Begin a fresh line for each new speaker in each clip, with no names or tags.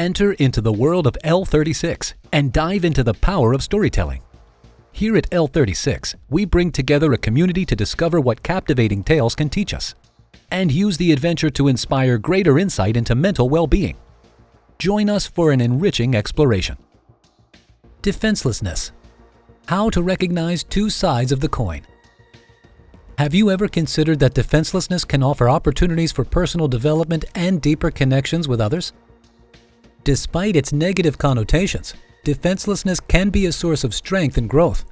Enter into the world of L36 and dive into the power of storytelling. Here at L36, we bring together a community to discover what captivating tales can teach us, and use the adventure to inspire greater insight into mental well-being. Join us for an enriching exploration. Defenselessness. How to recognize two sides of the coin. Have you ever considered that defenselessness can offer opportunities for personal development and deeper connections with others? Despite its negative connotations, defenselessness can be a source of strength and growth.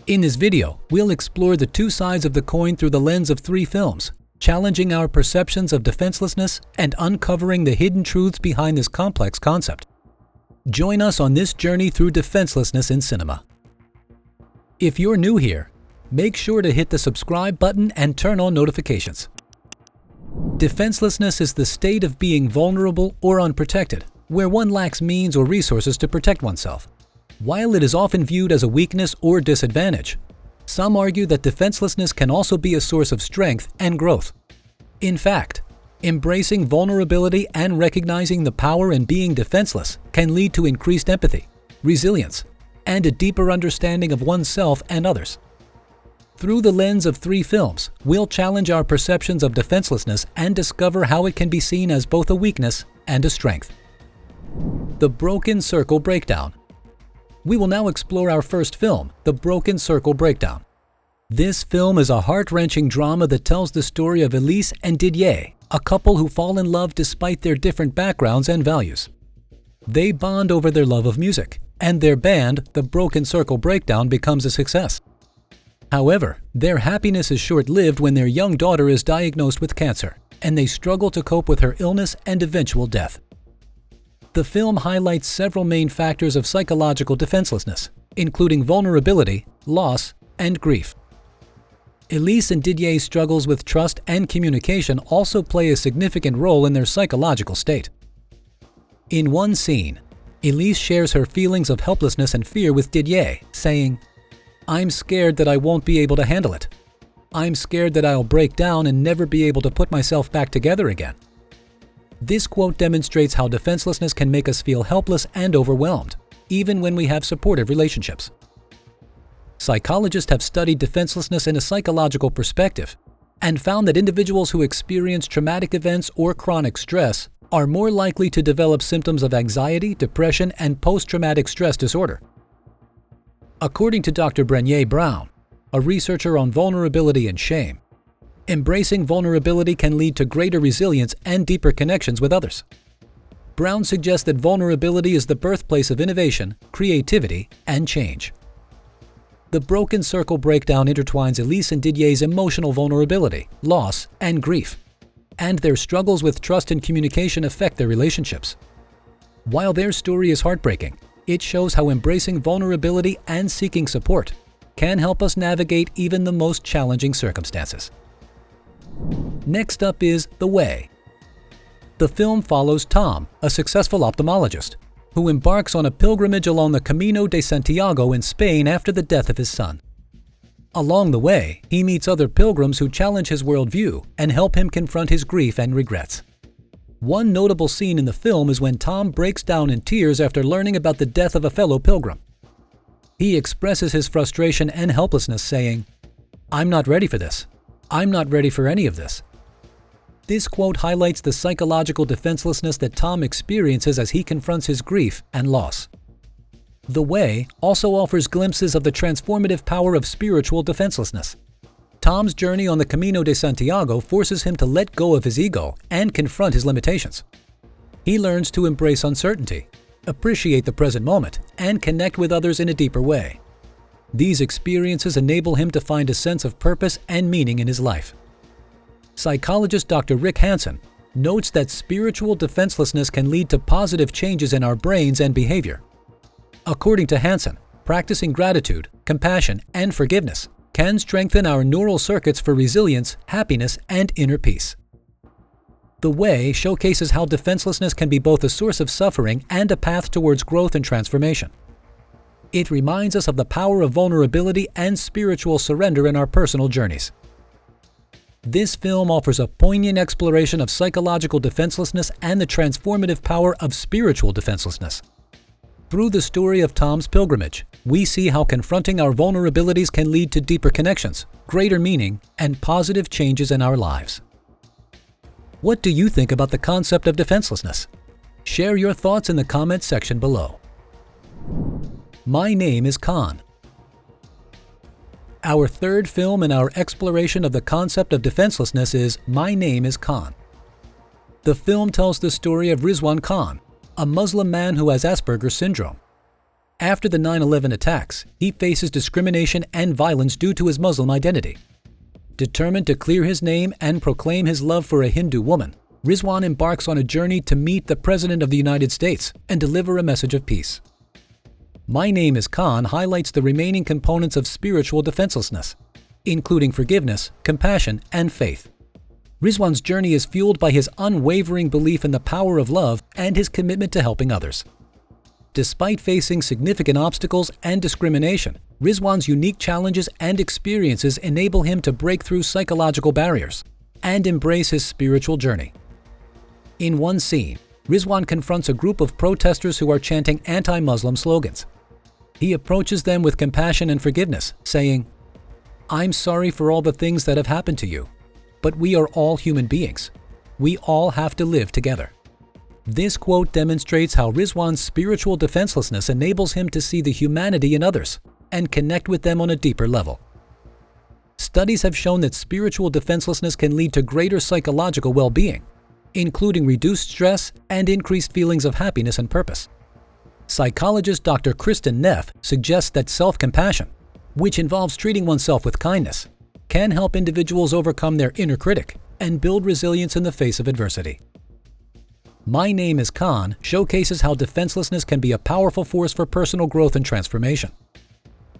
In this video, we'll explore the two sides of the coin through the lens of 3 films, challenging our perceptions of defenselessness and uncovering the hidden truths behind this complex concept. Join us on this journey through defenselessness in cinema. If you're new here, make sure to hit the subscribe button and turn on notifications. Defenselessness is the state of being vulnerable or unprotected, where one lacks means or resources to protect oneself. While it is often viewed as a weakness or disadvantage, some argue that defenselessness can also be a source of strength and growth. In fact, embracing vulnerability and recognizing the power in being defenseless can lead to increased empathy, resilience, and a deeper understanding of oneself and others. Through the lens of 3 films, we'll challenge our perceptions of defenselessness and discover how it can be seen as both a weakness and a strength. The Broken Circle Breakdown. We will now explore our first film, The Broken Circle Breakdown. This film is a heart-wrenching drama that tells the story of Elise and Didier, a couple who fall in love despite their different backgrounds and values. They bond over their love of music, and their band, The Broken Circle Breakdown, becomes a success. However, their happiness is short-lived when their young daughter is diagnosed with cancer, and they struggle to cope with her illness and eventual death. The film highlights several main factors of psychological defenselessness, including vulnerability, loss, and grief. Elise and Didier's struggles with trust and communication also play a significant role in their psychological state. In one scene, Elise shares her feelings of helplessness and fear with Didier, saying, "I'm scared that I won't be able to handle it. I'm scared that I'll break down and never be able to put myself back together again." This quote demonstrates how defenselessness can make us feel helpless and overwhelmed, even when we have supportive relationships. Psychologists have studied defenselessness in a psychological perspective and found that individuals who experience traumatic events or chronic stress are more likely to develop symptoms of anxiety, depression, and post-traumatic stress disorder. According to Dr. Brené Brown, a researcher on vulnerability and shame, embracing vulnerability can lead to greater resilience and deeper connections with others. Brown suggests that vulnerability is the birthplace of innovation, creativity, and change. The Broken Circle Breakdown intertwines Elise and Didier's emotional vulnerability, loss, and grief, and their struggles with trust and communication affect their relationships. While their story is heartbreaking, it shows how embracing vulnerability and seeking support can help us navigate even the most challenging circumstances. Next up is The Way. The film follows Tom, a successful ophthalmologist, who embarks on a pilgrimage along the Camino de Santiago in Spain after the death of his son. Along the way, he meets other pilgrims who challenge his worldview and help him confront his grief and regrets. One notable scene in the film is when Tom breaks down in tears after learning about the death of a fellow pilgrim. He expresses his frustration and helplessness, saying, "I'm not ready for this. I'm not ready for any of this." This quote highlights the psychological defenselessness that Tom experiences as he confronts his grief and loss. The Way also offers glimpses of the transformative power of spiritual defenselessness. Tom's journey on the Camino de Santiago forces him to let go of his ego and confront his limitations. He learns to embrace uncertainty, appreciate the present moment, and connect with others in a deeper way. These experiences enable him to find a sense of purpose and meaning in his life. Psychologist Dr. Rick Hansen notes that spiritual defenselessness can lead to positive changes in our brains and behavior. According to Hansen, practicing gratitude, compassion, and forgiveness can strengthen our neural circuits for resilience, happiness, and inner peace. The Way showcases how defenselessness can be both a source of suffering and a path towards growth and transformation. It reminds us of the power of vulnerability and spiritual surrender in our personal journeys. This film offers a poignant exploration of psychological defenselessness and the transformative power of spiritual defenselessness. Through the story of Tom's pilgrimage, we see how confronting our vulnerabilities can lead to deeper connections, greater meaning, and positive changes in our lives. What do you think about the concept of defenselessness? Share your thoughts in the comments section below. My name is Khan. Our third film in our exploration of the concept of defenselessness is My Name is Khan. The film tells the story of Rizwan Khan, a Muslim man who has Asperger's syndrome. After the 9/11 attacks, he faces discrimination and violence due to his Muslim identity. Determined to clear his name and proclaim his love for a Hindu woman, Rizwan embarks on a journey to meet the President of the United States and deliver a message of peace. My Name is Khan highlights the remaining components of spiritual defenselessness, including forgiveness, compassion, and faith. Rizwan's journey is fueled by his unwavering belief in the power of love and his commitment to helping others. Despite facing significant obstacles and discrimination, Rizwan's unique challenges and experiences enable him to break through psychological barriers and embrace his spiritual journey. In one scene, Rizwan confronts a group of protesters who are chanting anti-Muslim slogans. He approaches them with compassion and forgiveness, saying, "I'm sorry for all the things that have happened to you, but we are all human beings. We all have to live together." This quote demonstrates how Rizwan's spiritual defenselessness enables him to see the humanity in others and connect with them on a deeper level. Studies have shown that spiritual defenselessness can lead to greater psychological well-being, including reduced stress and increased feelings of happiness and purpose. Psychologist Dr. Kristen Neff suggests that self-compassion, which involves treating oneself with kindness, can help individuals overcome their inner critic and build resilience in the face of adversity. My Name is Khan showcases how defenselessness can be a powerful force for personal growth and transformation.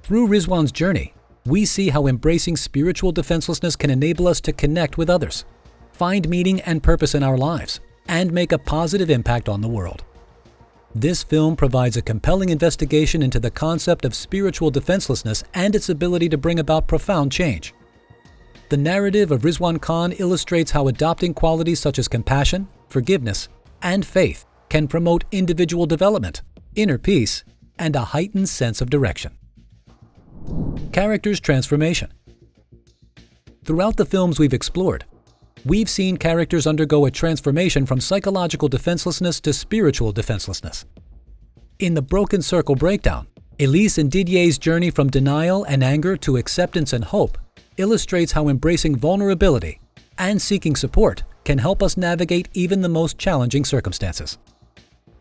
Through Rizwan's journey, we see how embracing spiritual defenselessness can enable us to connect with others, find meaning and purpose in our lives, and make a positive impact on the world. This film provides a compelling investigation into the concept of spiritual defenselessness and its ability to bring about profound change. The narrative of Rizwan Khan illustrates how adopting qualities such as compassion, forgiveness, and faith can promote individual development, inner peace, and a heightened sense of direction. Characters' transformation. Throughout the films we've explored, we've seen characters undergo a transformation from psychological defenselessness to spiritual defenselessness. In The Broken Circle Breakdown, Elise and Didier's journey from denial and anger to acceptance and hope illustrates how embracing vulnerability and seeking support can help us navigate even the most challenging circumstances.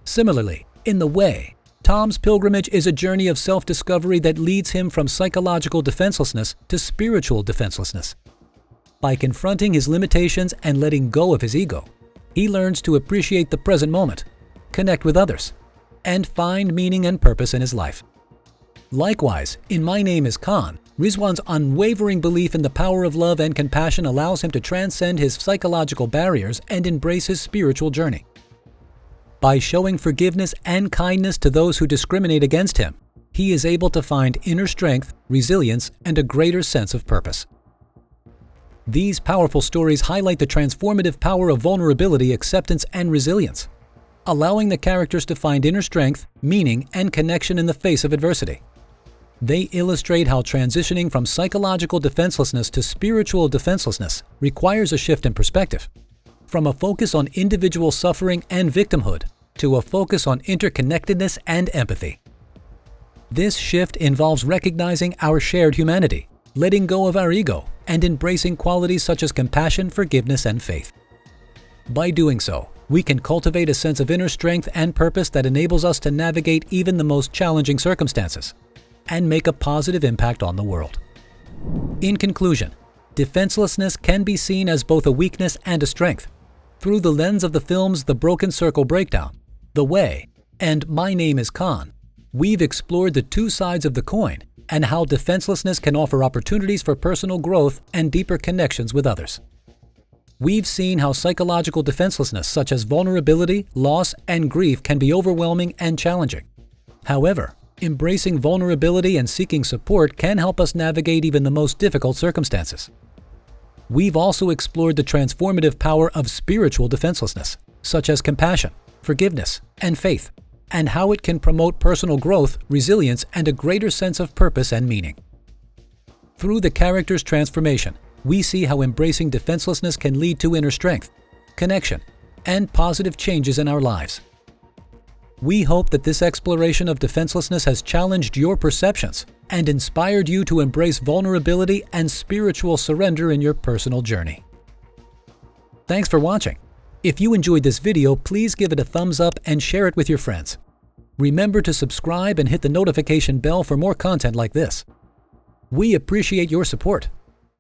Similarly, in The Way, Tom's pilgrimage is a journey of self-discovery that leads him from psychological defenselessness to spiritual defenselessness. By confronting his limitations and letting go of his ego, he learns to appreciate the present moment, connect with others, and find meaning and purpose in his life. Likewise, in My Name is Khan, Rizwan's unwavering belief in the power of love and compassion allows him to transcend his psychological barriers and embrace his spiritual journey. By showing forgiveness and kindness to those who discriminate against him, he is able to find inner strength, resilience, and a greater sense of purpose. These powerful stories highlight the transformative power of vulnerability, acceptance, and resilience, allowing the characters to find inner strength, meaning, and connection in the face of adversity. They illustrate how transitioning from psychological defenselessness to spiritual defenselessness requires a shift in perspective, from a focus on individual suffering and victimhood to a focus on interconnectedness and empathy. This shift involves recognizing our shared humanity, letting go of our ego, and embracing qualities such as compassion, forgiveness, and faith. By doing so, we can cultivate a sense of inner strength and purpose that enables us to navigate even the most challenging circumstances and make a positive impact on the world. In conclusion, defenselessness can be seen as both a weakness and a strength. Through the lens of the films The Broken Circle Breakdown, The Way, and My Name is Khan, we've explored the two sides of the coin and how defenselessness can offer opportunities for personal growth and deeper connections with others. We've seen how psychological defenselessness, such as vulnerability, loss, and grief, can be overwhelming and challenging. However, embracing vulnerability and seeking support can help us navigate even the most difficult circumstances. We've also explored the transformative power of spiritual defenselessness, such as compassion, forgiveness, and faith, and how it can promote personal growth, resilience, and a greater sense of purpose and meaning. Through the character's transformation, we see how embracing defenselessness can lead to inner strength, connection, and positive changes in our lives. We hope that this exploration of defenselessness has challenged your perceptions and inspired you to embrace vulnerability and spiritual surrender in your personal journey. Thanks for watching. If you enjoyed this video, please give it a thumbs up and share it with your friends. Remember to subscribe and hit the notification bell for more content like this. We appreciate your support.